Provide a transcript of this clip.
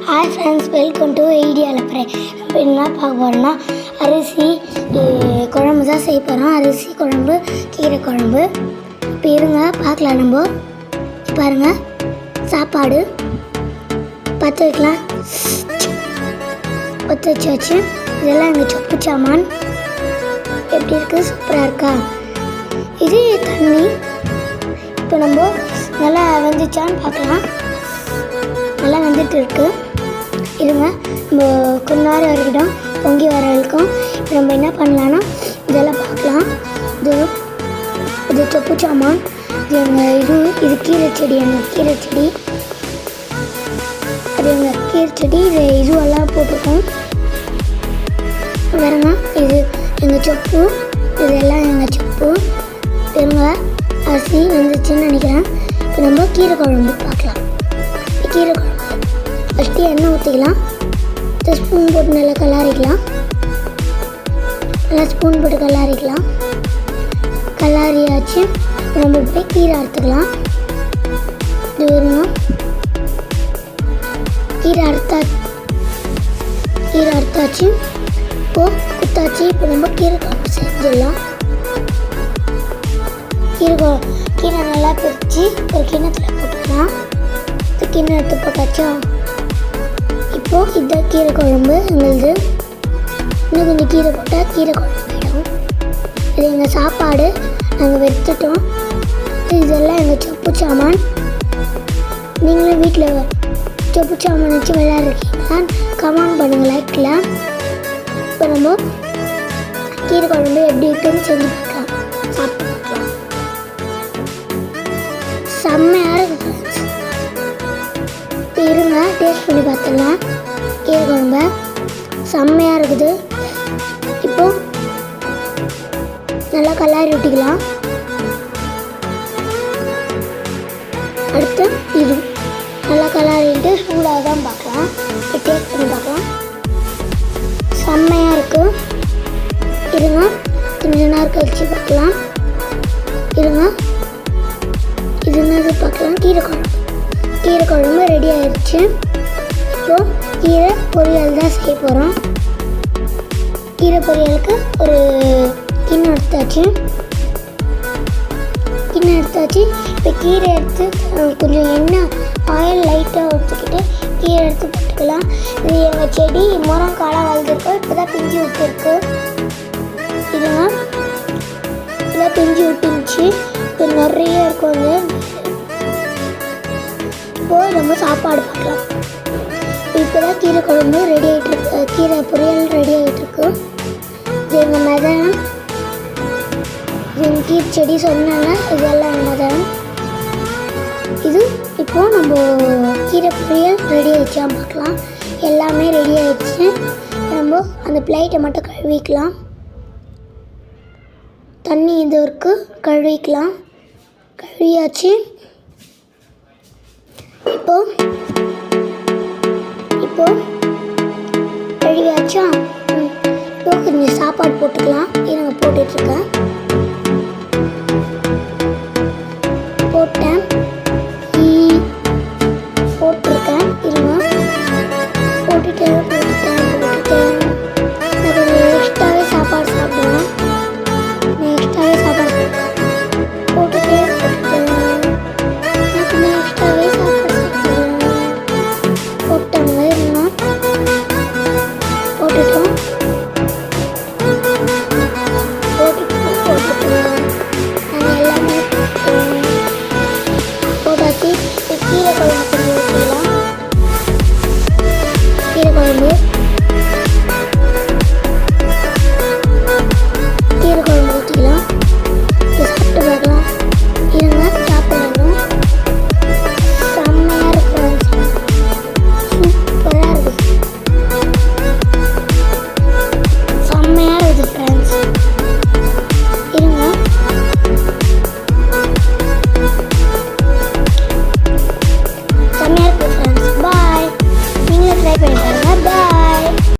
Hi friends, welcome to idea லப்பரே. இப்போ என்ன பார்க்க போகிறோன்னா அரிசி குழம்பு தான் செய்ய போகிறோம். அரிசி குழம்பு, கீரை குழம்பு. இப்போ இருங்க பார்க்கலாம். நம்ம பாருங்கள், சாப்பாடு பற்ற வைக்கலாம். பற்ற வச்சு இதெல்லாம் எங்கள் சொப்பு சாமான் எப்படி இருக்குது? சூப்பராக இருக்கா? இது தண்ணி. இப்போ நம்ம நல்லா வெந்துச்சான்னு பார்க்கலாம். நல்லா வந்துட்டு இருக்கு. இருங்க, நம்ம கொஞ்ச நேரம் வரைக்கும் பொங்கி வர வரைக்கும் இப்போ நம்ம என்ன பண்ணலான்னா இதெல்லாம் பார்க்கலாம். இது சொப்பு சாமான். இது கீரை செடி. எங்கள் கீரை செடி அது எங்கள் கீரை செடி. இதுவெல்லாம் போட்டிருக்கோம். பாருங்க, இது எங்கள் சொப்பு. இதெல்லாம் எங்கள் சொப்பு. இருங்க, அரிசி வந்துச்சுன்னு நினைக்கிறேன். இப்போ நம்ம கீரை குழம்பு பார்க்கலாம். கீரை குழம்பு ஃபஸ்ட்டு எண்ணெய் ஊற்றிக்கலாம். ஸ்பூன் போட்டு நல்லா கலாரிக்கலாம். ஸ்பூன் போட்டு கலாரிக்கலாம். கலாரியாச்சு நம்ம போய் கீரை அறுத்துக்கலாம். இது வரணும். கீரை அறுத்தாச்சு. இப்போது குத்தாச்சு. இப்போ நம்ம கீரை குழம்பு செஞ்சிடலாம். கீரை நல்லா பிரித்து ஒரு கிண்ணத்தில் போட்டுக்கலாம். கிண்ணத்தை போட்டாச்சா? இப்போது இந்த கீரை குழம்பு எங்களுக்கு இன்னும் கொஞ்சம் கீரை போட்டால் கீரை குழம்பு ஆகிடும். இது எங்கள் சாப்பாடு. நாங்கள் வெறுத்துட்டோம். இதெல்லாம் எங்கள் சொப்பு சாமான். நீங்களும் வீட்டில் சொப்பு சாமான் வச்சு விளையாடுறீங்களா? கமெண்ட் பண்ணுங்கள் லைக்கில். இப்போ நம்ம கீரை குழம்பு எப்படி இருக்குன்னு செஞ்சு பார்க்கலாம். சாப்பிட்டு பார்க்கலாம். செம்மையாக இருக்குது. இப்போ இருங்க, டேஸ்ட் பண்ணி பார்த்துடலாம். கீரை குழம்பு செம்மையாக இருக்குது. இப்போது நல்லா கலாரி விட்டுக்கலாம். அடுத்து இது நல்லா கலாரிட்டு சூடாக தான் பார்க்கலாம். இப்போ டேஸ்ட் பண்ணி பார்க்கலாம். செம்மையாக இருக்குது. இருங்க, கொஞ்ச நேரம் கழிச்சு பார்க்கலாம். இருங்க, இது என்னது பார்க்கலாம். கீரை குழம்பு ரெடி ஆயிடுச்சு. இப்போது கீரை பொரியல் தான் செய்ய போகிறோம். கீரை பொரியலுக்கு ஒரு கிண்ணம் எடுத்தாச்சு. இப்போ கீரை எடுத்து கொஞ்சம் எண்ணெய் ஆயில் லைட்டாக ஊற்றிக்கிட்டு கீரை எடுத்து போட்டுக்கலாம். இது எங்கள் செடி முருங்காலாம் வளர்ந்துருக்கோம். இப்போ தான் பிஞ்சு விட்டுருக்கு. இதுங்க இப்போதான் பிஞ்சு விட்டுருந்துச்சு. இப்போ நிறைய இருக்கும். இப்போது நம்ம சாப்பாடு பார்க்கலாம். இப்போ தான் கீரை குழம்பு ரெடி ஆகிட்டுருக்கு. கீரை பொரியல் ரெடி ஆகிட்டுருக்கு. இது எங்கள் மதனம். எங்கள் கீரை செடி சொன்னாங்க. இதெல்லாம் எங்கள் மதனம். இது இப்போது நம்ம கீரை பொரியல் ரெடி ஆகிடுச்சா பார்க்கலாம். எல்லாமே ரெடி ஆகிடுச்சு. நம்ம அந்த பிளேட்டை மட்டும் கழுவிக்கலாம். தண்ணி இது இருக்குது, கழுவிக்கலாம். கழுவியாச்சு. இப்போ